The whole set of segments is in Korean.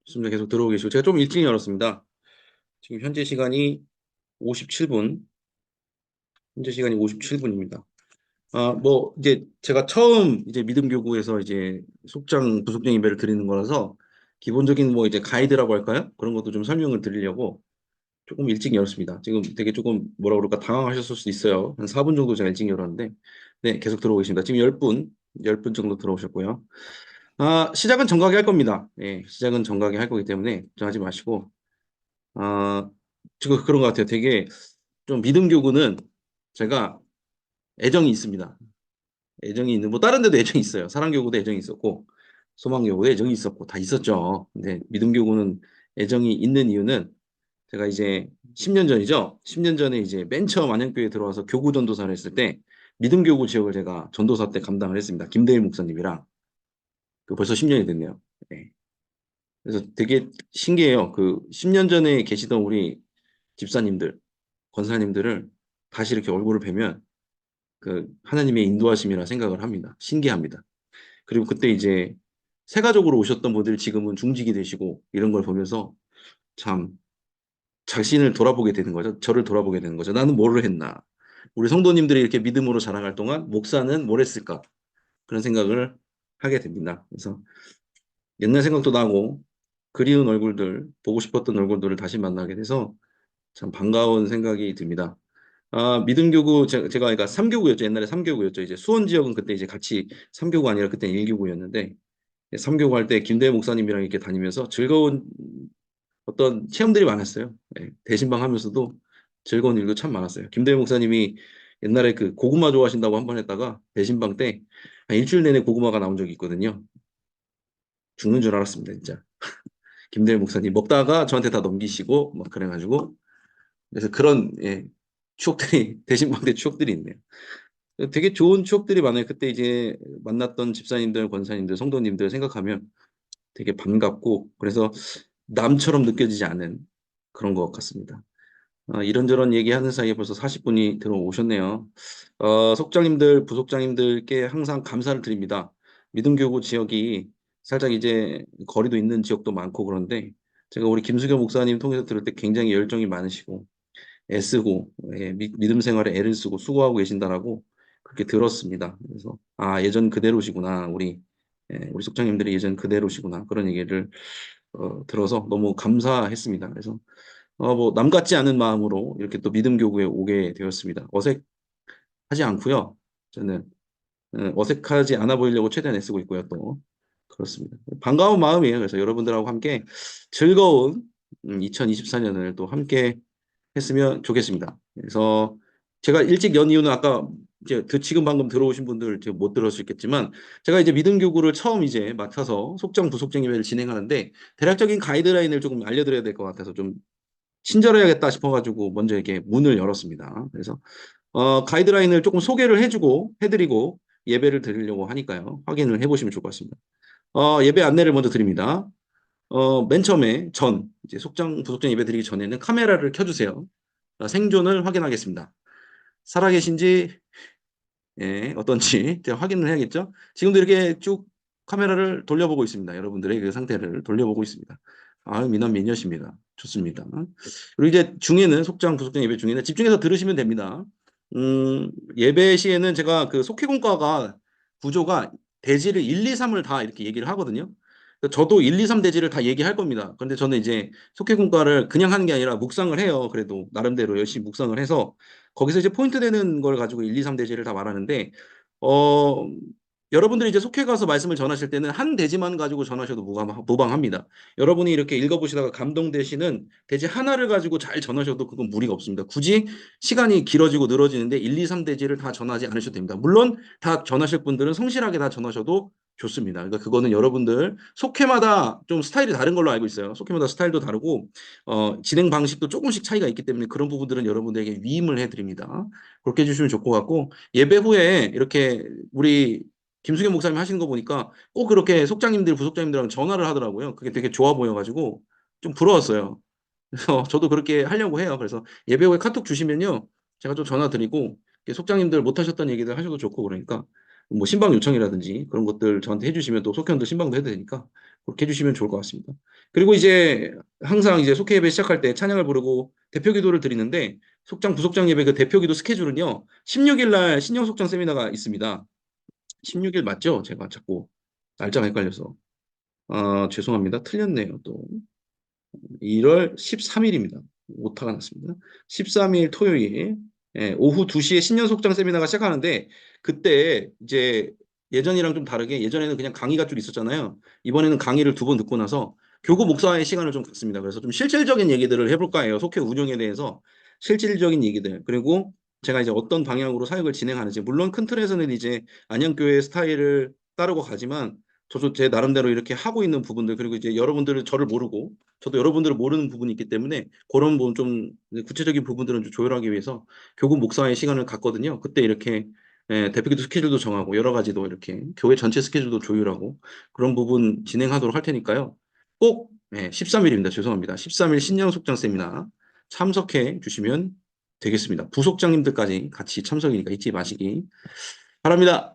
좋습니다. 계속 들어오고 계시고 제가 좀 일찍 열었습니다. 지금 현재 시간이 57분입니다. 뭐 이제 제가 처음 이제 믿음교구에서 이제 속장 부속장 예배를 드리는 거라서 기본적인 뭐 이제 가이드라고 할까요? 그런 것도 좀 설명을 드리려고 조금 일찍 열었습니다. 지금 되게 조금 뭐라 그럴까 당황하셨을 수도 있어요. 한 4분 정도 제가 일찍 열었는데 네, 계속 들어오고 있습니다. 지금 10분 정도 들어오셨고요. 시작은 정각에 할 겁니다. 예, 시작은 정각에 할 거기 때문에 걱정하지 마시고 아, 지금 그런 것 같아요. 되게 좀 믿음 교구는 제가 애정이 있습니다. 애정이 있는, 뭐 다른 데도 애정이 있어요. 사랑 교구도 애정이 있었고, 소망 교구도 애정이 있었고, 다 있었죠. 근데 믿음 교구는 애정이 있는 이유는 제가 이제 10년 전이죠. 10년 전에 이제 맨 처음 안양교회에 들어와서 교구 전도사를 했을 때 믿음 교구 지역을 제가 전도사 때 감당을 했습니다. 김대일 목사님이랑. 그 벌써 10년이 됐네요. 네. 그래서 되게 신기해요. 그 10년 전에 계시던 우리 집사님들, 권사님들을 다시 이렇게 얼굴을 뵈면 그 하나님의 인도하심이라 생각을 합니다. 신기합니다. 그리고 그때 이제 세가족으로 오셨던 분들이 지금은 중직이 되시고 이런 걸 보면서 참 자신을 돌아보게 되는 거죠. 저를 돌아보게 되는 거죠. 나는 뭐를 했나? 우리 성도님들이 이렇게 믿음으로 자라갈 동안 목사는 뭘 했을까? 그런 생각을 하게 됩니다. 그래서 옛날 생각도 나고 그리운 얼굴들, 보고 싶었던 얼굴들을 다시 만나게 돼서 참 반가운 생각이 듭니다. 믿음교구 제가 그러니까 3교구였죠. 옛날에 3교구였죠. 이제 수원 지역은 그때 이제 같이 3교구 아니라 그때 1교구였는데 3교구 할 때 김대회 목사님이랑 이렇게 다니면서 즐거운 어떤 체험들이 많았어요. 예, 대신방 하면서도 즐거운 일도 참 많았어요. 김대회 목사님이 옛날에 그 고구마 좋아하신다고 한 번 했다가 대신방 때 한 일주일 내내 고구마가 나온 적이 있거든요. 죽는 줄 알았습니다, 진짜. 김대회 목사님 먹다가 저한테 다 넘기시고 막 그래가지고 그래서 그런 예, 추억들이 대신방 때 추억들이 있네요. 되게 좋은 추억들이 많아요. 그때 이제 만났던 집사님들, 권사님들, 성도님들 생각하면 되게 반갑고 그래서 남처럼 느껴지지 않은 그런 것 같습니다. 이런저런 얘기하는 사이에 벌써 40분이 들어오셨네요. 속장님들, 부속장님들께 항상 감사를 드립니다. 믿음교구 지역이 살짝 이제 거리도 있는 지역도 많고 그런데 제가 우리 김수겸 목사님 통해서 들을 때 굉장히 열정이 많으시고 애쓰고 예, 믿음 생활에 애를 쓰고 수고하고 계신다라고 그렇게 들었습니다. 그래서 예전 그대로시구나 우리 속장님들이 예전 그대로시구나 그런 얘기를 들어서 너무 감사했습니다. 그래서 뭐 남 같지 않은 마음으로 이렇게 또 믿음 교구에 오게 되었습니다. 어색하지 않고요. 저는 어색하지 않아 보이려고 최대한 애쓰고 있고요. 또 그렇습니다. 반가운 마음이에요. 그래서 여러분들하고 함께 즐거운 2024년을 또 함께 했으면 좋겠습니다. 그래서 제가 일찍 연 이유는 아까 이제 지금 방금 들어오신 분들 지금 못 들었겠지만 제가 이제 믿음 교구를 처음 이제 맡아서 속정 부속정 예배를 진행하는데 대략적인 가이드라인을 조금 알려드려야 될 것 같아서 좀 친절해야겠다 싶어가지고 먼저 이렇게 문을 열었습니다. 그래서 가이드라인을 조금 소개를 해드리고 예배를 드리려고 하니까요. 확인을 해보시면 좋을 것 같습니다. 예배 안내를 먼저 드립니다. 맨 처음에 이제 속장, 부속장 예배 드리기 전에는 카메라를 켜주세요. 생존을 확인하겠습니다. 살아계신지, 예, 어떤지 제가 확인을 해야겠죠? 지금도 이렇게 쭉 카메라를 돌려보고 있습니다. 여러분들의 그 상태를 돌려보고 있습니다. 민원 미녀십니다. 좋습니다. 그리고 이제 중에는 속장, 부속장 예배 중에는 집중해서 들으시면 됩니다. 예배 시에는 제가 그 속회공과가 구조가 대지를 1, 2, 3을 다 이렇게 얘기를 하거든요. 저도 1, 2, 3 대지를 다 얘기할 겁니다. 그런데 저는 이제 속회공과를 그냥 하는 게 아니라 묵상을 해요. 그래도 나름대로 열심히 묵상을 해서 거기서 이제 포인트 되는 걸 가지고 1, 2, 3 대지를 다 말하는데 어 여러분들이 이제 속회 가서 말씀을 전하실 때는 한 대지만 가지고 전하셔도 무방합니다. 여러분이 이렇게 읽어보시다가 감동되시는 대지 하나를 가지고 잘 전하셔도 그건 무리가 없습니다. 굳이 시간이 길어지고 늘어지는데 1, 2, 3 대지를 다 전하지 않으셔도 됩니다. 물론 다 전하실 분들은 성실하게 다 전하셔도 좋습니다. 그러니까 그거는 여러분들 속회마다 좀 스타일이 다른 걸로 알고 있어요. 속회마다 스타일도 다르고 진행 방식도 조금씩 차이가 있기 때문에 그런 부분들은 여러분들에게 위임을 해드립니다. 그렇게 해주시면 좋을 것 같고 예배 후에 이렇게 우리 김수겸 목사님 하시는 거 보니까 꼭 그렇게 속장님들, 부속장님들랑 전화를 하더라고요. 그게 되게 좋아 보여가지고 좀 부러웠어요. 그래서 저도 그렇게 하려고 해요. 그래서 예배 후에 카톡 주시면요. 제가 좀 전화 드리고 속장님들 못 하셨던 얘기들 하셔도 좋고 그러니까 뭐 신방 요청이라든지 그런 것들 저한테 해주시면 또 속현도 신방도 해도 되니까 그렇게 해주시면 좋을 것 같습니다. 그리고 이제 항상 이제 속회 예배 시작할 때 찬양을 부르고 대표 기도를 드리는데 속장 부속장 예배 그 대표 기도 스케줄은요. 16일 날 신령 속장 세미나가 있습니다. 16일 맞죠? 제가 자꾸 날짜가 헷갈려서. 죄송합니다. 틀렸네요, 또. 1월 13일입니다. 오타가 났습니다. 13일 토요일 오후 2시에 신년 속장 세미나가 시작하는데 그때 이제 예전이랑 좀 다르게 예전에는 그냥 강의가 쭉 있었잖아요. 이번에는 강의를 2번 듣고 나서 교구 목사의 시간을 좀 갖습니다. 그래서 좀 실질적인 얘기들을 해볼까 해요. 속회 운영에 대해서 실질적인 얘기들 그리고 제가 이제 어떤 방향으로 사역을 진행하는지 물론 큰 틀에서는 이제 안양교회 스타일을 따르고 가지만 저도 제 나름대로 이렇게 하고 있는 부분들 그리고 이제 여러분들은 저를 모르고 저도 여러분들을 모르는 부분이 있기 때문에 그런 부분 좀 구체적인 부분들은 좀 조율하기 위해서 교구 목사의 시간을 갖거든요. 그때 이렇게 대표기도 스케줄도 정하고 여러 가지도 이렇게 교회 전체 스케줄도 조율하고 그런 부분 진행하도록 할 테니까요. 꼭 13일입니다. 죄송합니다. 13일 신년 속장 세미나 참석해 주시면 되겠습니다. 부속장님들까지 같이 참석이니까 잊지 마시기 바랍니다.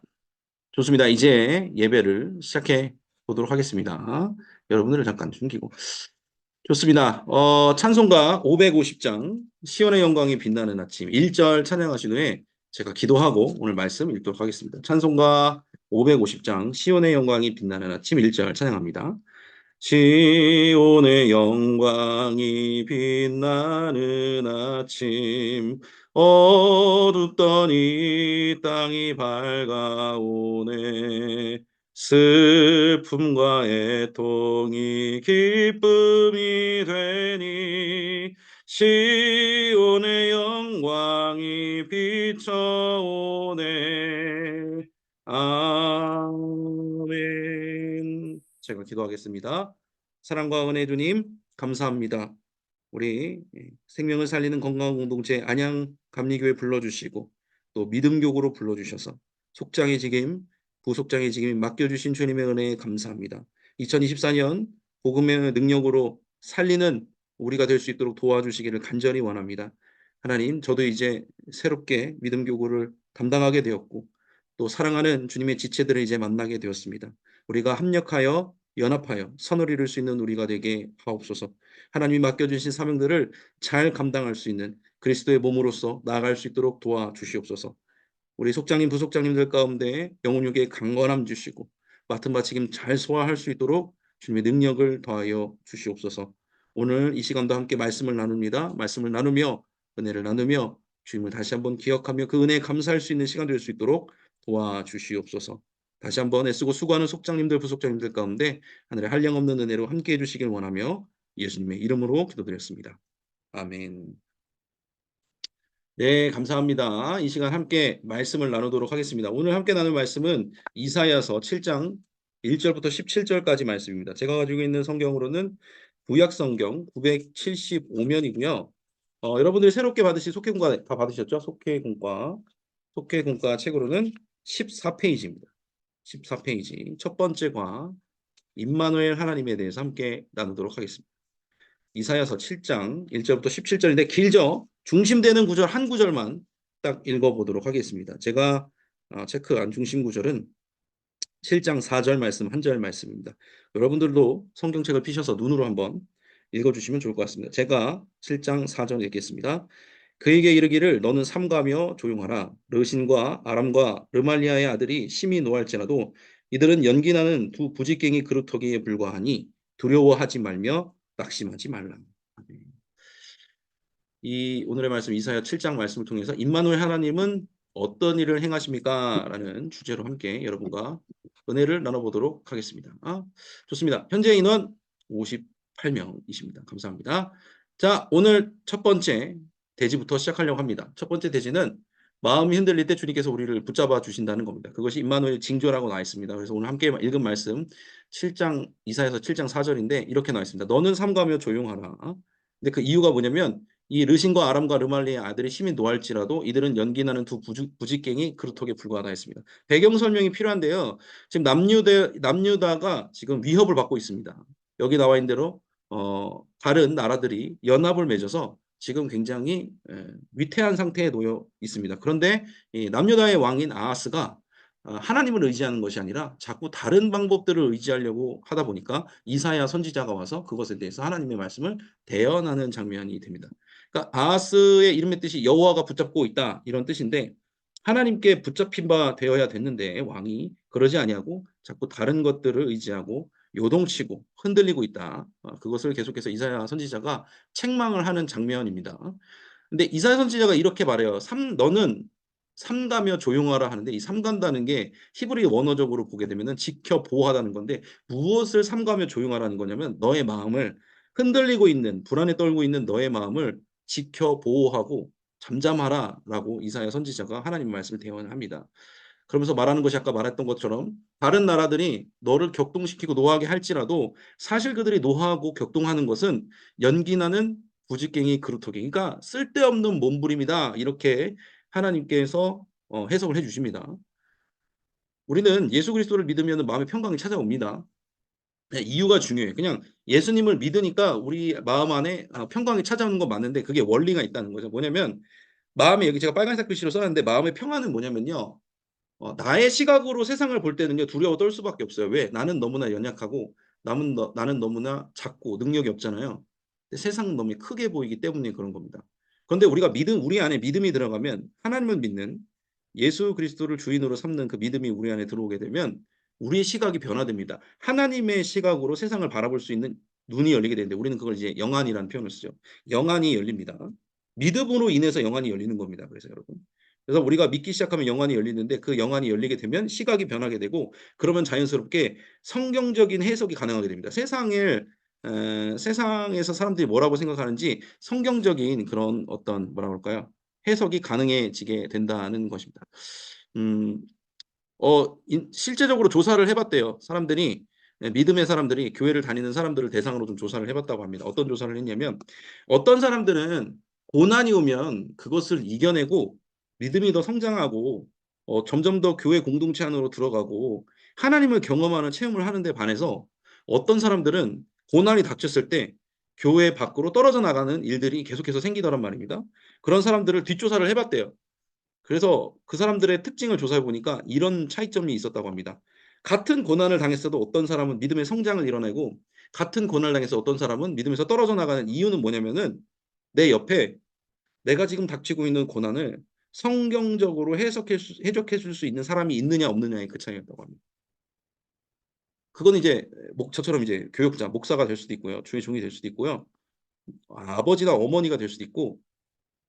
좋습니다. 이제 예배를 시작해 보도록 하겠습니다. 여러분들을 잠깐 숨기고. 좋습니다. 찬송가 550장 시온의 영광이 빛나는 아침 1절 찬양하신 후에 제가 기도하고 오늘 말씀 읽도록 하겠습니다. 찬송가 550장 시온의 영광이 빛나는 아침 1절 찬양합니다. 시온의 영광이 빛나는 아침 어둡던 이 땅이 밝아오네 슬픔과 애통이 기쁨이 되니 시온의 영광이 비춰오네 아멘. 제가 기도하겠습니다. 사랑과 은혜 주님 감사합니다. 우리 생명을 살리는 건강한 공동체 안양 감리교회 불러주시고 또 믿음교구로 불러주셔서 속장의 책임, 부속장의 책임 맡겨주신 주님의 은혜에 감사합니다. 2024년 복음의 능력으로 살리는 우리가 될 수 있도록 도와주시기를 간절히 원합니다. 하나님, 저도 이제 새롭게 믿음교구를 담당하게 되었고 또 사랑하는 주님의 지체들을 이제 만나게 되었습니다. 우리가 합력하여 연합하여 선을 이룰 수 있는 우리가 되게 하옵소서. 하나님이 맡겨주신 사명들을 잘 감당할 수 있는 그리스도의 몸으로서 나아갈 수 있도록 도와주시옵소서. 우리 속장님, 부속장님들 가운데 영혼육에 강건함 주시고 맡은 바 책임 잘 소화할 수 있도록 주님의 능력을 더하여 주시옵소서. 오늘 이 시간도 함께 말씀을 나눕니다. 말씀을 나누며 은혜를 나누며 주님을 다시 한번 기억하며 그 은혜에 감사할 수 있는 시간 될 수 있도록 도와주시옵소서. 다시 한번 애쓰고 수고하는 속장님들, 부속장님들 가운데 하늘의 한량없는 은혜로 함께해 주시길 원하며 예수님의 이름으로 기도드렸습니다. 아멘. 네, 감사합니다. 이 시간 함께 말씀을 나누도록 하겠습니다. 오늘 함께 나눌 말씀은 이사야서 7장 1절부터 17절까지 말씀입니다. 제가 가지고 있는 성경으로는 구약 성경 975면이고요. 여러분들이 새롭게 받으신 속회공과 다 받으셨죠? 속회공과 책으로는 14페이지입니다. 14페이지 첫 번째 과 임마누엘 하나님에 대해서 함께 나누도록 하겠습니다. 이사야서 7장 1절부터 17절인데 길죠? 중심되는 구절 한 구절만 딱 읽어보도록 하겠습니다. 제가 체크한 중심 구절은 7장 4절 말씀, 한 절 말씀입니다. 여러분들도 성경책을 피셔서 눈으로 한번 읽어주시면 좋을 것 같습니다. 제가 7장 4절 읽겠습니다. 그에게 이르기를 너는 삼가며 조용하라. 르신과 아람과 르말리아의 아들이 심히 노할지라도 이들은 연기나는 두 부지깽이 그루터기에 불과하니 두려워하지 말며 낙심하지 말라. 이 오늘의 말씀 이사야 7장 말씀을 통해서 임마누엘 하나님은 어떤 일을 행하십니까? 라는 주제로 함께 여러분과 은혜를 나눠보도록 하겠습니다. 좋습니다. 현재 인원 58명이십니다. 감사합니다. 자, 오늘 첫 번째 대지부터 시작하려고 합니다. 첫 번째 대지는 마음이 흔들릴 때 주님께서 우리를 붙잡아 주신다는 겁니다. 그것이 임마누엘 징조라고 나와 있습니다. 그래서 오늘 함께 읽은 말씀 7장 이사야서 7장 4절인데 이렇게 나와 있습니다. 너는 삼가며 조용하라. 근데 그 이유가 뭐냐면 이 르신과 아람과 르말리의 아들이 심히 노할지라도 이들은 연기나는 두 부지깽이 그루터기에 불과하다 했습니다. 배경 설명이 필요한데요. 지금 남유다가 지금 위협을 받고 있습니다. 여기 나와 있는 대로 다른 나라들이 연합을 맺어서 지금 굉장히 위태한 상태에 놓여 있습니다. 그런데 이 남유다의 왕인 아하스가 하나님을 의지하는 것이 아니라 자꾸 다른 방법들을 의지하려고 하다 보니까 이사야 선지자가 와서 그것에 대해서 하나님의 말씀을 대언하는 장면이 됩니다. 그러니까 아하스의 이름의 뜻이 여호와가 붙잡고 있다 이런 뜻인데 하나님께 붙잡힌 바 되어야 됐는데 왕이 그러지 아니하고 자꾸 다른 것들을 의지하고 요동치고 흔들리고 있다. 그것을 계속해서 이사야 선지자가 책망을 하는 장면입니다. 근데 이사야 선지자가 이렇게 말해요. 너는 삼가며 조용하라 하는데 이 삼간다는 게 히브리 원어적으로 보게 되면은 지켜 보호하다는 건데 무엇을 삼가며 조용하라는 거냐면 너의 마음을 흔들리고 있는 불안에 떨고 있는 너의 마음을 지켜 보호하고 잠잠하라라고 이사야 선지자가 하나님 말씀을 대언을 합니다. 그러면서 말하는 것이 아까 말했던 것처럼 다른 나라들이 너를 격동시키고 노하게 할지라도 사실 그들이 노하고 격동하는 것은 연기나는 부직갱이 그루터기 그러니까 쓸데없는 몸부림이다. 이렇게 하나님께서 해석을 해 주십니다. 우리는 예수 그리스도를 믿으면 마음의 평강이 찾아옵니다. 네, 이유가 중요해요. 그냥 예수님을 믿으니까 우리 마음 안에 평강이 찾아오는 건 맞는데 그게 원리가 있다는 거죠. 뭐냐면 마음에 여기 제가 빨간색 글씨로 써놨는데 마음의 평안은 뭐냐면요. 나의 시각으로 세상을 볼 때는요 두려워 떨 수밖에 없어요. 왜? 나는 너무나 연약하고 나는 너무나 작고 능력이 없잖아요. 근데 세상은 너무 크게 보이기 때문에 그런 겁니다. 그런데 우리 안에 믿음이 들어가면 하나님을 믿는 예수 그리스도를 주인으로 삼는 그 믿음이 우리 안에 들어오게 되면 우리의 시각이 변화됩니다. 하나님의 시각으로 세상을 바라볼 수 있는 눈이 열리게 되는데 우리는 그걸 이제 영안이라는 표현을 쓰죠. 영안이 열립니다. 믿음으로 인해서 영안이 열리는 겁니다. 그래서 여러분. 그래서 우리가 믿기 시작하면 영안이 열리는데 그 영안이 열리게 되면 시각이 변하게 되고 그러면 자연스럽게 성경적인 해석이 가능하게 됩니다. 세상에서 사람들이 뭐라고 생각하는지 성경적인 그런 어떤 뭐라 그럴까요? 해석이 가능해지게 된다는 것입니다. 음, 실제적으로 조사를 해봤대요. 믿음의 사람들이 교회를 다니는 사람들을 대상으로 좀 조사를 해봤다고 합니다. 어떤 조사를 했냐면 어떤 사람들은 고난이 오면 그것을 이겨내고 믿음이 더 성장하고 점점 더 교회 공동체 안으로 들어가고 하나님을 경험하는 체험을 하는데 반해서 어떤 사람들은 고난이 닥쳤을 때 교회 밖으로 떨어져 나가는 일들이 계속해서 생기더란 말입니다. 그런 사람들을 뒷조사를 해봤대요. 그래서 그 사람들의 특징을 조사해 보니까 이런 차이점이 있었다고 합니다. 같은 고난을 당했어도 어떤 사람은 믿음의 성장을 이뤄내고 같은 고난을 당해서 어떤 사람은 믿음에서 떨어져 나가는 이유는 뭐냐면은 내 옆에 내가 지금 닥치고 있는 고난을 성경적으로 해석해 줄 수 있는 사람이 있느냐 없느냐의 그 차이였다고 합니다. 그거는 이제 저처럼 이제 교육자, 목사가 될 수도 있고요. 주의 종이 될 수도 있고요. 아버지나 어머니가 될 수도 있고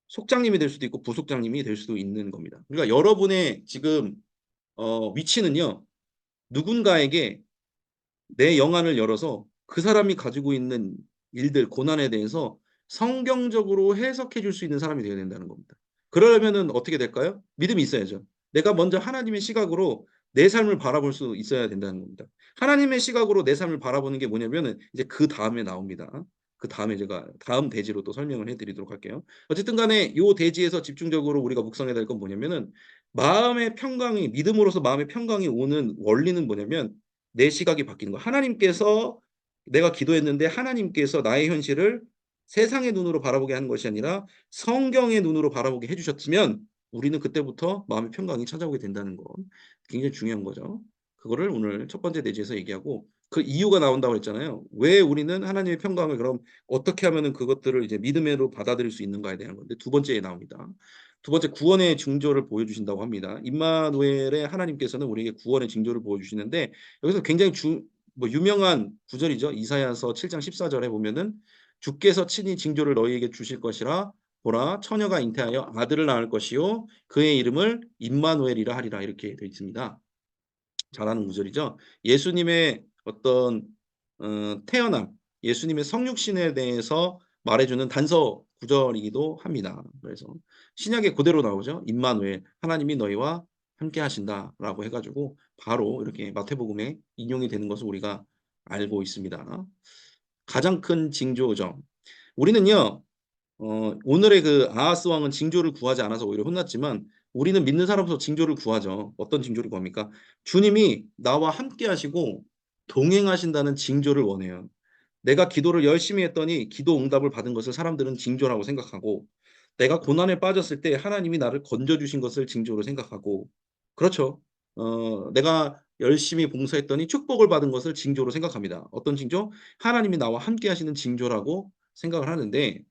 속장님이 될 수도 있고 부속장님이 될 수도 있는 겁니다. 그러니까 여러분의 지금 위치는요. 누군가에게 내 영안을 열어서 그 사람이 가지고 있는 일들, 고난에 대해서 성경적으로 해석해 줄 수 있는 사람이 되어야 된다는 겁니다. 그러려면은 어떻게 될까요? 믿음이 있어야죠. 내가 먼저 하나님의 시각으로 내 삶을 바라볼 수 있어야 된다는 겁니다. 하나님의 시각으로 내 삶을 바라보는 게 뭐냐면은 이제 그다음에 나옵니다. 그다음에 제가 다음 대지로 또 설명을 해 드리도록 할게요. 어쨌든 간에 요 대지에서 집중적으로 우리가 묵상해야 될 건 뭐냐면은 마음의 평강이 믿음으로서 마음의 평강이 오는 원리는 뭐냐면 내 시각이 바뀌는 거야. 하나님께서 내가 기도했는데 하나님께서 나의 현실을 세상의 눈으로 바라보게 하는 것이 아니라 성경의 눈으로 바라보게 해 주셨으면 우리는 그때부터 마음의 평강이 찾아오게 된다는 거. 굉장히 중요한 거죠. 그거를 오늘 첫 번째 내지에서 얘기하고 그 이유가 나온다고 했잖아요. 왜 우리는 하나님의 평강을 그럼 어떻게 하면은 그것들을 이제 믿음으로 받아들일 수 있는가에 대한 건데 두 번째에 나옵니다. 두 번째 구원의 징조를 보여주신다고 합니다. 임마누엘의 하나님께서는 우리에게 구원의 징조를 보여주시는데 여기서 굉장히 유명한 구절이죠. 이사야서 7장 14절에 보면은 주께서 친히 징조를 너희에게 주실 것이라 보라 처녀가 잉태하여 아들을 낳을 것이요 그의 이름을 임마누엘이라 하리라 이렇게 되어 있습니다. 잘하는 구절이죠. 예수님의 어떤 태어남, 예수님의 성육신에 대해서 말해주는 단서 구절이기도 합니다. 그래서 신약에 그대로 나오죠. 임마누엘, 하나님이 너희와 함께 하신다라고 해가지고 바로 이렇게 마태복음에 인용이 되는 것을 우리가 알고 있습니다. 가장 큰 징조죠. 우리는요, 오늘의 그 아하스 왕은 징조를 구하지 않아서 오히려 혼났지만 우리는 믿는 사람으로서 징조를 구하죠. 어떤 징조를 구합니까? 주님이 나와 함께 하시고 동행하신다는 징조를 원해요. 내가 기도를 열심히 했더니 기도 응답을 받은 것을 사람들은 징조라고 생각하고 내가 고난에 빠졌을 때 하나님이 나를 건져주신 것을 징조로 생각하고 그렇죠. 내가 열심히 봉사했더니 축복을 받은 것을 징조로 생각합니다. 어떤 징조? 하나님이 나와 함께 하시는 징조라고 생각을 하는데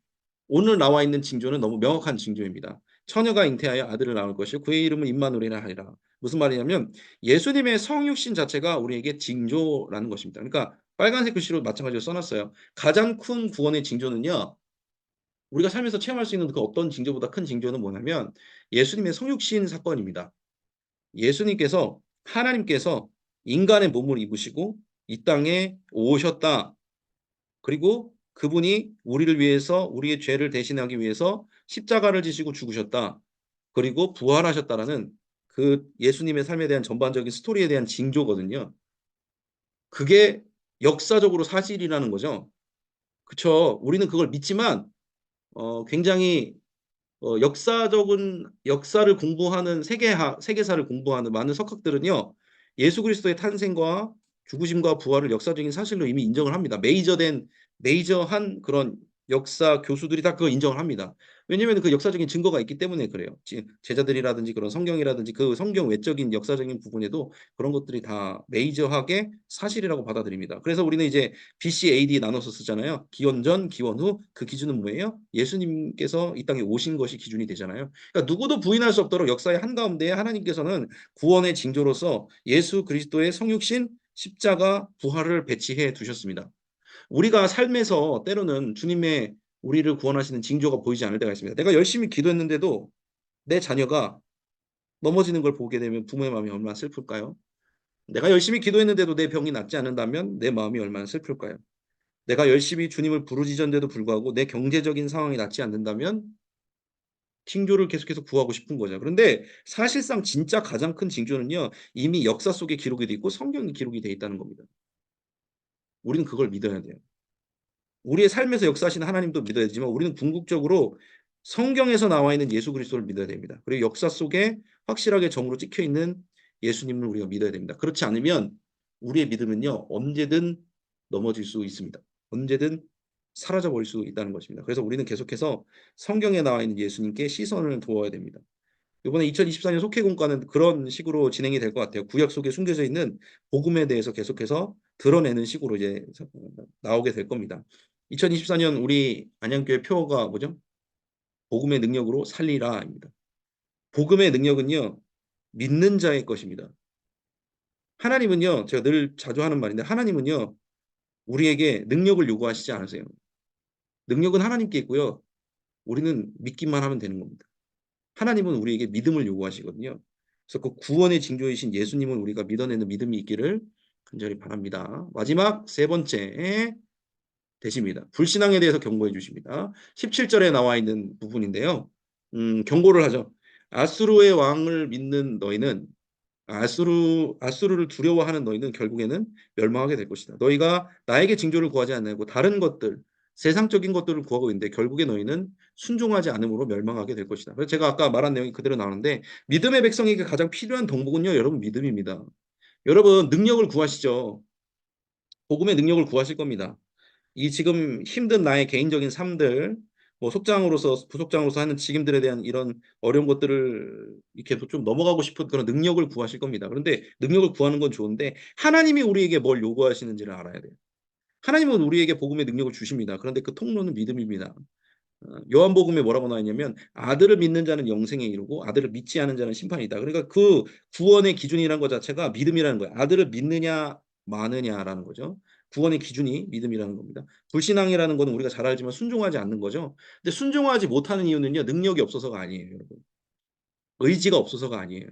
오늘 나와 있는 징조는 너무 명확한 징조입니다. 처녀가 잉태하여 아들을 낳을 것이요 그의 이름은 임마누엘이라 하리라. 무슨 말이냐면 예수님의 성육신 자체가 우리에게 징조라는 것입니다. 그러니까 빨간색 글씨로 마찬가지로 써놨어요. 가장 큰 구원의 징조는요. 우리가 살면서 체험할 수 있는 그 어떤 징조보다 큰 징조는 뭐냐면 예수님의 성육신 사건입니다. 예수님께서 하나님께서 인간의 몸을 입으시고 이 땅에 오셨다. 그리고 그분이 우리를 위해서 우리의 죄를 대신하기 위해서 십자가를 지시고 죽으셨다. 그리고 부활하셨다라는 그 예수님의 삶에 대한 전반적인 스토리에 대한 징조거든요. 그게 역사적으로 사실이라는 거죠. 그쵸. 우리는 그걸 믿지만 굉장히 역사적인 역사를 공부하는 세계사를 공부하는 많은 석학들은요. 예수 그리스도의 탄생과 죽으심과 부활을 역사적인 사실로 이미 인정을 합니다. 메이저한 그런 역사 교수들이 다 그걸 인정을 합니다. 왜냐하면 그 역사적인 증거가 있기 때문에 그래요. 제자들이라든지 그런 성경이라든지 그 성경 외적인 역사적인 부분에도 그런 것들이 다 메이저하게 사실이라고 받아들입니다. 그래서 우리는 이제 BC, AD 나눠서 쓰잖아요. 기원 전, 기원 후. 그 기준은 뭐예요? 예수님께서 이 땅에 오신 것이 기준이 되잖아요. 그러니까 누구도 부인할 수 없도록 역사의 한가운데에 하나님께서는 구원의 징조로서 예수 그리스도의 성육신, 십자가, 부활을 배치해 두셨습니다. 우리가 삶에서 때로는 주님의 우리를 구원하시는 징조가 보이지 않을 때가 있습니다. 내가 열심히 기도했는데도 내 자녀가 넘어지는 걸 보게 되면 부모의 마음이 얼마나 슬플까요? 내가 열심히 기도했는데도 내 병이 낫지 않는다면 내 마음이 얼마나 슬플까요? 내가 열심히 주님을 부르짖었는데도 불구하고 내 경제적인 상황이 낫지 않는다면 징조를 계속해서 구하고 싶은 거죠. 그런데 사실상 진짜 가장 큰 징조는요. 이미 역사 속에 기록이 돼 있고 성경에 기록이 돼 있다는 겁니다. 우리는 그걸 믿어야 돼요. 우리의 삶에서 역사하시는 하나님도 믿어야 되지만 우리는 궁극적으로 성경에서 나와 있는 예수 그리스도를 믿어야 됩니다. 그리고 역사 속에 확실하게 정으로 찍혀 있는 예수님을 우리가 믿어야 됩니다. 그렇지 않으면 우리의 믿음은요. 언제든 넘어질 수 있습니다. 언제든 사라져 버릴 수 있다는 것입니다. 그래서 우리는 계속해서 성경에 나와 있는 예수님께 시선을 두어야 됩니다. 이번에 2024년 속회공과는 그런 식으로 진행이 될 것 같아요. 구약 속에 숨겨져 있는 복음에 대해서 계속해서 드러내는 식으로 이제 나오게 될 겁니다. 2024년 우리 안양교회 표어가 뭐죠? 복음의 능력으로 살리라입니다. 복음의 능력은요. 믿는 자의 것입니다. 하나님은요. 제가 늘 자주 하는 말인데 하나님은요. 우리에게 능력을 요구하시지 않으세요. 능력은 하나님께 있고요. 우리는 믿기만 하면 되는 겁니다. 하나님은 우리에게 믿음을 요구하시거든요. 그래서 그 구원의 징조이신 예수님을 우리가 믿어내는 믿음이 있기를 간절히 바랍니다. 마지막 세 번째 대십니다. 불신앙에 대해서 경고해 주십니다. 17절에 나와 있는 부분인데요. 경고를 하죠. 아수르의 왕을 믿는 너희는 아수르를 두려워하는 너희는 결국에는 멸망하게 될 것이다. 너희가 나에게 징조를 구하지 않고 다른 것들, 세상적인 것들을 구하고 있는데 결국에 너희는 순종하지 않음으로 멸망하게 될 것이다. 그래서 제가 아까 말한 내용이 그대로 나오는데 믿음의 백성에게 가장 필요한 덕목은요, 여러분 믿음입니다. 여러분 능력을 구하시죠. 복음의 능력을 구하실 겁니다. 이 지금 힘든 나의 개인적인 삶들, 뭐 속장으로서 부속장으로서 하는 직임들에 대한 이런 어려운 것들을 이렇게 좀 넘어가고 싶은 그런 능력을 구하실 겁니다. 그런데 능력을 구하는 건 좋은데 하나님이 우리에게 뭘 요구하시는지를 알아야 돼요. 하나님은 우리에게 복음의 능력을 주십니다. 그런데 그 통로는 믿음입니다. 요한복음에 뭐라고 나와 있냐면 아들을 믿는 자는 영생에 이르고 아들을 믿지 않은 자는 심판이다. 그러니까 그 구원의 기준이라는 것 자체가 믿음이라는 거예요. 아들을 믿느냐 마느냐라는 거죠. 구원의 기준이 믿음이라는 겁니다. 불신앙이라는 거는 우리가 잘 알지만 순종하지 않는 거죠. 근데 순종하지 못하는 이유는요. 능력이 없어서가 아니에요, 여러분. 의지가 없어서가 아니에요.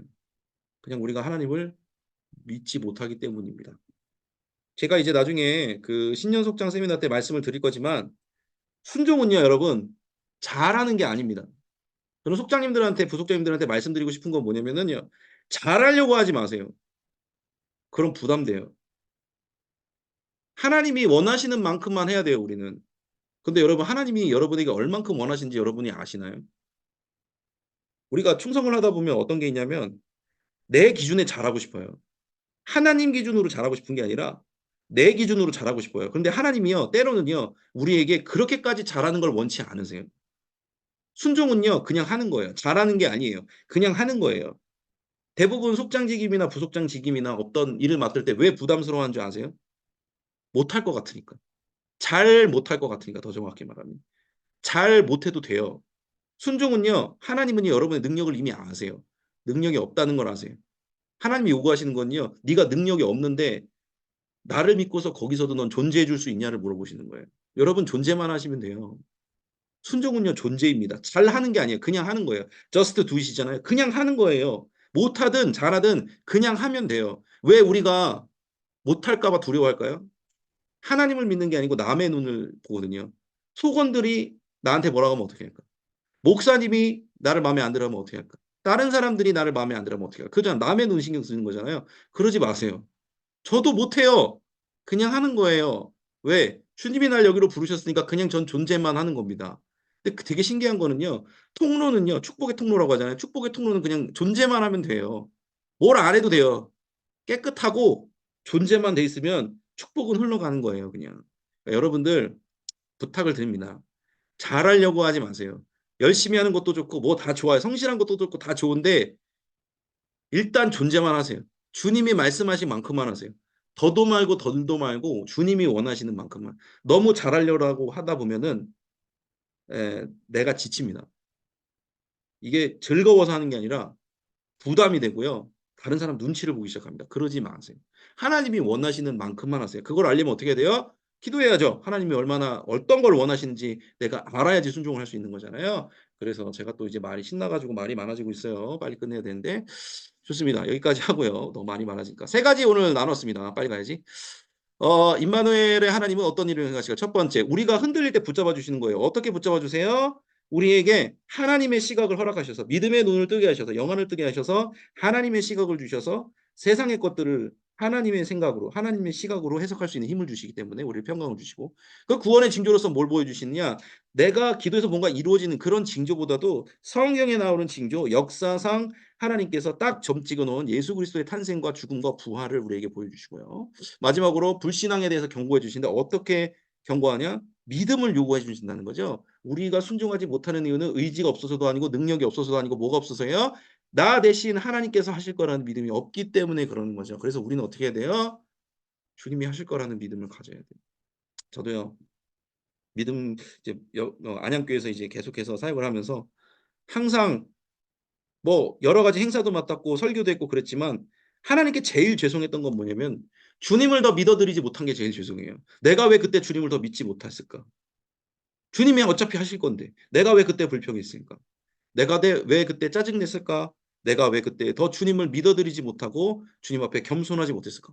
그냥 우리가 하나님을 믿지 못하기 때문입니다. 제가 이제 나중에 그 신년속장 세미나 때 말씀을 드릴 거지만 순종은요, 여러분, 잘하는 게 아닙니다. 저는 속장님들한테 부속장님들한테 말씀드리고 싶은 건 뭐냐면은요. 잘하려고 하지 마세요. 그럼 부담돼요. 하나님이 원하시는 만큼만 해야 돼요, 우리는. 근데 여러분 하나님이 여러분에게 얼만큼 원하시는지 여러분이 아시나요? 우리가 충성을 하다 보면 어떤 게 있냐면 내 기준에 잘하고 싶어요. 하나님 기준으로 잘하고 싶은 게 아니라 내 기준으로 잘하고 싶어요. 그런데 하나님이요. 때로는요. 우리에게 그렇게까지 잘하는 걸 원치 않으세요. 순종은요. 그냥 하는 거예요. 잘하는 게 아니에요. 그냥 하는 거예요. 대부분 속장직임이나 부속장직임이나 어떤 일을 맡을 때 왜 부담스러워하는 줄 아세요? 못할 것 같으니까. 잘 못할 것 같으니까 더 정확히 말하면. 잘 못해도 돼요. 순종은요. 하나님은요 여러분의 능력을 이미 아세요. 능력이 없다는 걸 아세요. 하나님이 요구하시는 건요. 네가 능력이 없는데 나를 믿고서 거기서도 넌 존재해 줄 수 있냐를 물어보시는 거예요. 여러분 존재만 하시면 돼요. 순종은요 존재입니다. 잘하는 게 아니에요. 그냥 하는 거예요. just do it이잖아요. 그냥 하는 거예요. 못하든 잘하든 그냥 하면 돼요. 왜 우리가 못할까 봐 두려워할까요? 하나님을 믿는 게 아니고 남의 눈을 보거든요. 속원들이 나한테 뭐라고 하면 어떻게 할까? 목사님이 나를 마음에 안 들어 하면 어떻게 할까? 다른 사람들이 나를 마음에 안 들어 하면 어떻게 할까? 그잖아. 남의 눈 신경 쓰는 거잖아요. 그러지 마세요. 저도 못해요. 그냥 하는 거예요. 왜? 주님이 날 여기로 부르셨으니까 그냥 전 존재만 하는 겁니다. 근데 되게 신기한 거는요. 통로는요. 축복의 통로라고 하잖아요. 축복의 통로는 그냥 존재만 하면 돼요. 뭘 안 해도 돼요. 깨끗하고 존재만 돼 있으면 축복은 흘러가는 거예요, 그냥. 그러니까 여러분들 부탁을 드립니다. 잘하려고 하지 마세요. 열심히 하는 것도 좋고 뭐 다 좋아요. 성실한 것도 좋고 다 좋은데 일단 존재만 하세요. 주님이 말씀하신 만큼만 하세요. 더도 말고 덜도 말고 주님이 원하시는 만큼만. 너무 잘하려고 하다 보면은 내가 지칩니다. 이게 즐거워서 하는 게 아니라 부담이 되고요. 다른 사람 눈치를 보기 시작합니다. 그러지 마세요. 하나님이 원하시는 만큼만 하세요. 그걸 알려면 어떻게 해야 돼요? 기도해야죠. 하나님이 얼마나 어떤 걸 원하시는지 내가 알아야지 순종을 할 수 있는 거잖아요. 그래서 제가 또 이제 말이 신나 가지고 말이 많아지고 있어요. 빨리 끝내야 되는데. 좋습니다. 여기까지 하고요. 너무 많이 많아지니까. 세 가지 오늘 나눴습니다. 빨리 가야지. 임마누엘의 하나님은 어떤 일을 행하실까? 첫 번째, 우리가 흔들릴 때 붙잡아 주시는 거예요. 어떻게 붙잡아 주세요? 우리에게 하나님의 시각을 허락하셔서 믿음의 눈을 뜨게 하셔서 영안을 뜨게 하셔서 하나님의 시각을 주셔서 세상의 것들을 하나님의 생각으로 하나님의 시각으로 해석할 수 있는 힘을 주시기 때문에 우리를 평강을 주시고 그 구원의 징조로서 뭘 보여주시느냐 내가 기도해서 뭔가 이루어지는 그런 징조보다도 성경에 나오는 징조 역사상 하나님께서 딱 점 찍어 놓은 예수 그리스도의 탄생과 죽음과 부활을 우리에게 보여주시고요. 마지막으로 불신앙에 대해서 경고해 주시는데 어떻게 경고하냐? 믿음을 요구해 주신다는 거죠. 우리가 순종하지 못하는 이유는 의지가 없어서도 아니고 능력이 없어서도 아니고 뭐가 없어서요? 나 대신 하나님께서 하실 거라는 믿음이 없기 때문에 그러는 거죠. 그래서 우리는 어떻게 해야 돼요? 주님이 하실 거라는 믿음을 가져야 돼요. 저도요. 믿음 이제 안양교회에서 이제 계속해서 사역을 하면서 항상 뭐 여러 가지 행사도 맡았고 설교도 했고 그랬지만 하나님께 제일 죄송했던 건 뭐냐면 주님을 더 믿어드리지 못한 게 제일 죄송해요. 내가 왜 그때 주님을 더 믿지 못했을까? 주님이 어차피 하실 건데 내가 왜 그때 불평했을까? 내가 왜 그때 짜증냈을까? 내가 왜 그때 더 주님을 믿어드리지 못하고 주님 앞에 겸손하지 못했을까?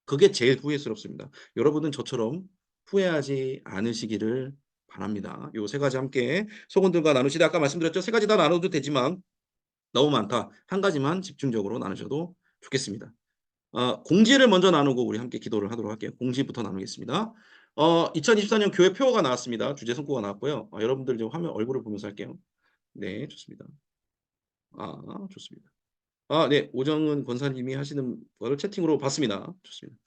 그게 제일 후회스럽습니다. 여러분은 저처럼 후회하지 않으시기를 바랍니다. 요 세 가지 함께 소원들과 나누시되 아까 말씀드렸죠. 세 가지 다 나눠도 되지만 너무 많다. 한 가지만 집중적으로 나누셔도 좋겠습니다. 공지를 먼저 나누고 우리 함께 기도를 하도록 할게요. 공지부터 나누겠습니다. 2024년 교회 표어가 나왔습니다. 주제 성구가 나왔고요. 여러분들 이제 화면 얼굴을 보면서 할게요. 네, 좋습니다. 좋습니다. 네. 오정은 권사님이 하시는 거를 채팅으로 봤습니다. 좋습니다.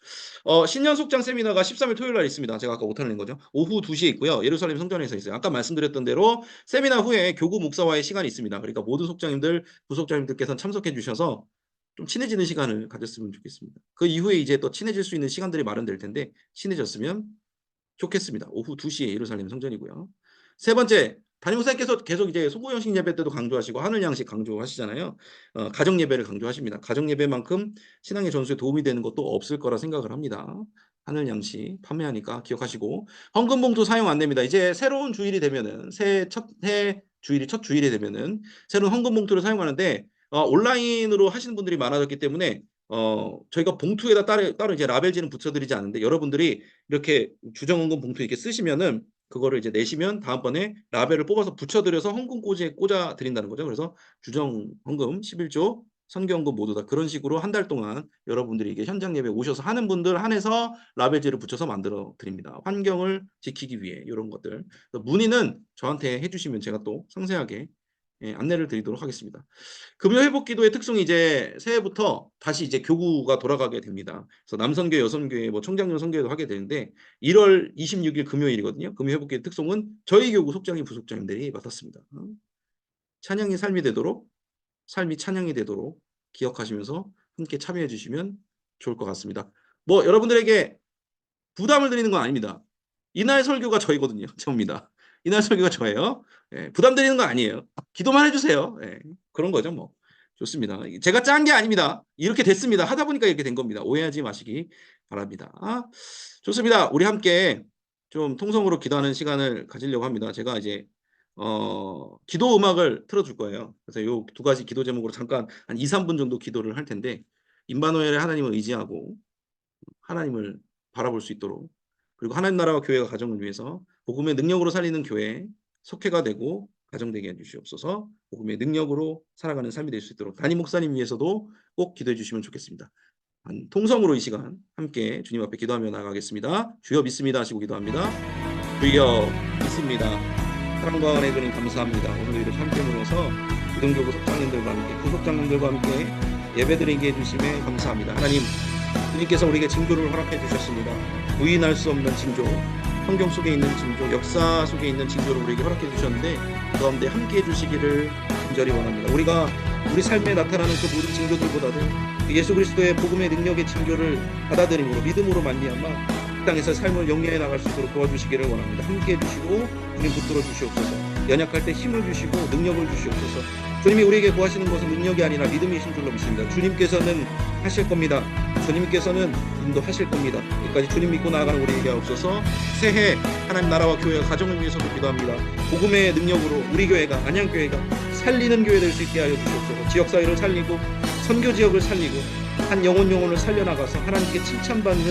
신년 속장 세미나가 13일 토요일 날 있습니다. 제가 아까 오타를 낸 거죠. 오후 2시에 있고요. 예루살렘 성전에서 있어요. 아까 말씀드렸던 대로 세미나 후에 교구 목사와의 시간이 있습니다. 그러니까 모든 속장님들, 부속장님들께서는 참석해 주셔서 좀 친해지는 시간을 가졌으면 좋겠습니다. 그 이후에 이제 또 친해질 수 있는 시간들이 마련될 텐데 친해졌으면 좋겠습니다. 오후 2시에 예루살렘 성전이고요. 세 번째, 담임 목사님께서 계속 이제 소구 형식 예배 때도 강조하시고 하늘 양식 강조하시잖아요. 가정 예배를 강조하십니다. 가정 예배만큼 신앙의 전수에 도움이 되는 것도 없을 거라 생각을 합니다. 하늘 양식 판매하니까 기억하시고 헌금 봉투 사용 안 됩니다. 이제 새로운 주일이 되면은 새 주일이 첫 주일이 되면은 새로운 헌금 봉투를 사용하는데 온라인으로 하시는 분들이 많아졌기 때문에 저희가 봉투에다 따로 이제 라벨지는 붙여드리지 않는데 여러분들이 이렇게 주정헌금 봉투 이렇게 쓰시면은 그거를 이제 내시면 다음번에 라벨을 뽑아서 붙여드려서 헌금꽂이에 꽂아 드린다는 거죠. 그래서 주정헌금 11조 선교헌금 모두 다 그런 식으로 한 달 동안 여러분들이 이게 현장 예배 오셔서 하는 분들 한해서 라벨지를 붙여서 만들어 드립니다. 환경을 지키기 위해 이런 것들. 문의는 저한테 해주시면 제가 또 상세하게 안내를 드리도록 하겠습니다. 금요 회복 기도의 특성이 이제 새해부터 다시 이제 교구가 돌아가게 됩니다. 그래서 남선교회, 여선교회, 뭐 청장년 선교회도 하게 되는데 1월 26일 금요일이거든요. 금요 회복 기도의 특성은 저희 교구 속장님, 부속장님들이 맡았습니다. 찬양이 삶이 되도록, 삶이 찬양이 되도록 기억하시면서 함께 참여해 주시면 좋을 것 같습니다. 뭐 여러분들에게 부담을 드리는 건 아닙니다. 이날 설교가 저이거든요. 저입니다. 이날 설교가 저예요. 예, 부담 드리는 거 아니에요. 기도만 해주세요. 예, 그런 거죠, 뭐. 좋습니다. 제가 짠 게 아닙니다. 이렇게 됐습니다. 하다 보니까 이렇게 된 겁니다. 오해하지 마시기 바랍니다. 좋습니다. 우리 함께 좀 통성으로 기도하는 시간을 가지려고 합니다. 제가 이제 기도 음악을 틀어줄 거예요. 그래서 요 두 가지 기도 제목으로 잠깐 한 2, 3분 정도 기도를 할 텐데 임마누엘의 하나님을 의지하고 하나님을 바라볼 수 있도록 그리고 하나님 나라와 교회가 가정을 위해서 복음의 능력으로 살리는 교회 속회가 되고 가정되게 해주시옵소서. 복음의 능력으로 살아가는 삶이 될 수 있도록 담임 목사님 위해서도 꼭 기도해 주시면 좋겠습니다. 통성으로 이 시간 함께 주님 앞에 기도하며 나가겠습니다. 주여 믿습니다 하시고 기도합니다. 주여 믿습니다. 사랑과 은혜 주님 감사합니다. 오늘 이렇게 함께 모여서 기동교구 속장님들과 함께 부속장님들과 함께 예배드리게 해주심에 감사합니다. 하나님 주님께서 우리에게 징조를 허락해 주셨습니다. 부인할 수 없는 징조, 성경 속에 있는 징조, 역사 속에 있는 징조를 우리에게 허락해 주셨는데 그 가운데 함께 해주시기를 간절히 원합니다. 우리가 우리 삶에 나타나는 그 모든 징조들보다도 예수 그리스도의 복음의 능력의 징조를 받아들임으로 믿음으로 말미암아 이 땅에서 삶을 영위해 나갈 수 있도록 도와주시기를 원합니다. 함께 해주시고 주님 붙들어 주시옵소서. 연약할 때 힘을 주시고 능력을 주시옵소서. 주님이 우리에게 구하시는 것은 능력이 아니라 믿음이신 줄로 믿습니다. 주님께서는 하실 겁니다. 주님께서는 인도하실 겁니다. 여기까지 주님 믿고 나아가는 우리에게 없어서 새해 하나님 나라와 교회와 가정을 위해서도 기도합니다. 복음의 능력으로 우리 교회가 안양교회가 살리는 교회 될 수 있게 하여 주시옵소서. 지역사회를 살리고 선교 지역을 살리고 한 영혼을 살려나가서 하나님께 칭찬받는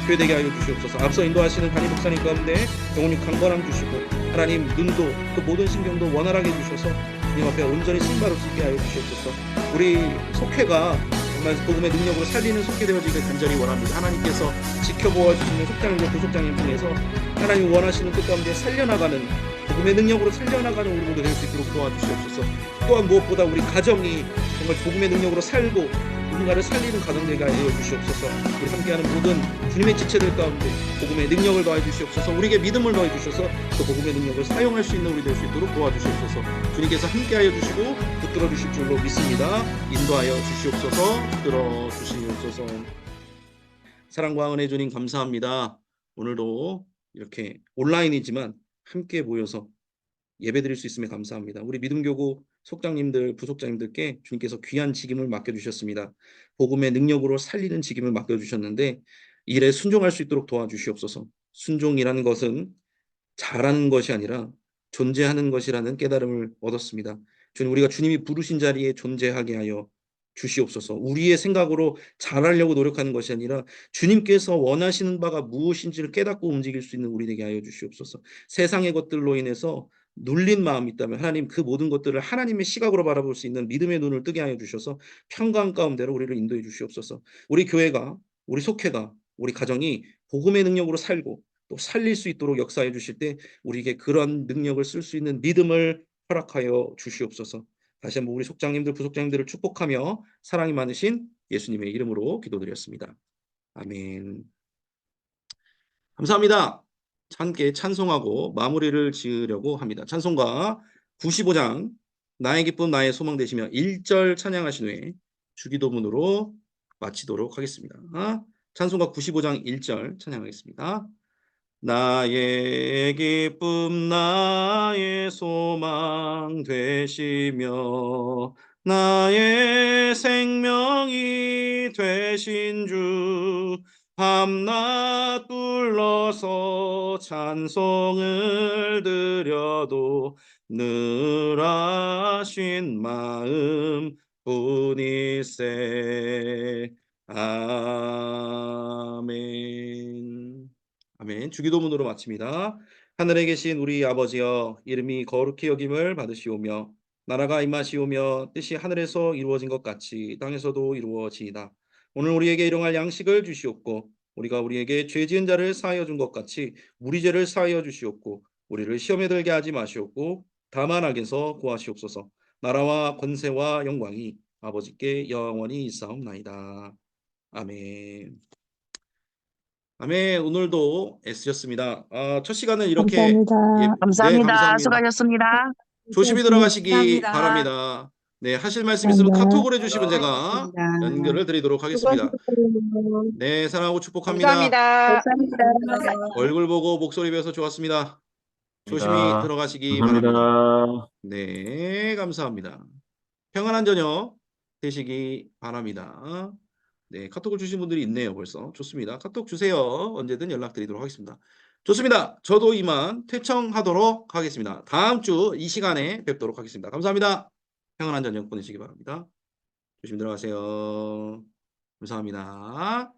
교회 되게 하여 주시옵소서. 앞서 인도하시는 담임 목사님 가운데 영혼이 강건함 주시고 하나님 눈도 그 모든 신경도 원활하게 주셔서 주님 앞에 온전히 승바로 쓰게 하여 주시옵소서. 우리 속회가 정말 복음의 능력으로 살리는 속회 되어지길 간절히 원합니다. 하나님께서 지켜보아 주시는 속장님과 부속장님 통해서 하나님 원하시는 뜻 가운데 살려나가는 복음의 능력으로 살려나가는 우리 모두 될 수 있도록 도와주시옵소서. 또한 무엇보다 우리 가정이 정말 복음의 능력으로 살고 누군가를 살리는 가정 되게 하여 주시옵소서. 우리 함께하는 모든 주님의 지체들 가운데 복음의 능력을 더해 주시옵소서. 우리에게 믿음을 더해 주셔서 그 복음의 능력을 사용할 수 있는 우리 될 수 있도록 도와주시옵소서. 주님께서 함께하여 주시고 붙들어 주실 줄로 믿습니다. 인도하여 주시옵소서. 붙들어 주시옵소서. 사랑과 은혜 주님 감사합니다. 오늘도 이렇게 온라인이지만 함께 모여서 예배드릴 수 있음에 감사합니다. 우리 믿음교구 속장님들, 부속장님들께 주님께서 귀한 직임을 맡겨주셨습니다. 복음의 능력으로 살리는 직임을 맡겨주셨는데 일에 순종할 수 있도록 도와주시옵소서. 순종이라는 것은 잘하는 것이 아니라 존재하는 것이라는 깨달음을 얻었습니다. 주님, 우리가 주님이 부르신 자리에 존재하게 하여 주시옵소서. 우리의 생각으로 잘하려고 노력하는 것이 아니라 주님께서 원하시는 바가 무엇인지를 깨닫고 움직일 수 있는 우리 되게 하여 주시옵소서. 세상의 것들로 인해서 눌린 마음이 있다면 하나님 그 모든 것들을 하나님의 시각으로 바라볼 수 있는 믿음의 눈을 뜨게 하여 주셔서 평강 가운데로 우리를 인도해 주시옵소서. 우리 교회가, 우리 속회가, 우리 가정이 복음의 능력으로 살고 또 살릴 수 있도록 역사해 주실 때 우리에게 그런 능력을 쓸 수 있는 믿음을 허락하여 주시옵소서. 다시 한번 우리 속장님들, 부속장님들을 축복하며 사랑이 많으신 예수님의 이름으로 기도드렸습니다. 아멘. 감사합니다. 함께 찬송하고 마무리를 지으려고 합니다. 찬송가 95장 나의 기쁨 나의 소망 되시며 1절 찬양하신 후에 주기도문으로 마치도록 하겠습니다. 찬송가 95장 1절 찬양하겠습니다. 나의 기쁨 나의 소망 되시며 나의 생명이 되신 주 밤낮 불러서 찬송을 드려도 늘 하신 마음 뿐일세. 아멘. 아멘. 주기도문으로 마칩니다. 하늘에 계신 우리 아버지여, 이름이 거룩히 여김을 받으시오며 나라가 임하시오며 뜻이 하늘에서 이루어진 것 같이 땅에서도 이루어지이다. 오늘 우리에게 일용할 양식을 주시옵고 우리가 우리에게 죄 지은 자를 사하여 준 것 같이 우리 죄를 사하여 주시옵고 우리를 시험에 들게 하지 마시옵고 다만 악에서 구하시옵소서. 나라와 권세와 영광이 아버지께 영원히 있사옵나이다. 아멘. 아멘. 오늘도 애쓰셨습니다. 첫 시간은 이렇게 감사합니다. 네, 감사합니다. 감사합니다. 수고하셨습니다. 조심히 들어가시기 감사합니다. 바랍니다. 네, 하실 말씀 있으면 감사합니다. 카톡을 해주시면 제가 알겠습니다. 연결을 드리도록 하겠습니다. 수고하셨어요. 네, 사랑하고 축복합니다. 감사합니다. 감사합니다. 얼굴 보고 목소리 뵈서 좋았습니다. 조심히 감사합니다. 들어가시기 바랍니다. 감사합니다. 네, 감사합니다. 평안한 저녁 되시기 바랍니다. 네, 카톡을 주신 분들이 있네요, 벌써. 좋습니다. 카톡 주세요. 언제든 연락드리도록 하겠습니다. 좋습니다. 저도 이만 퇴청하도록 하겠습니다. 다음 주 이 시간에 뵙도록 하겠습니다. 감사합니다. 평안한 저녁 보내시기 바랍니다. 조심히 들어가세요. 감사합니다.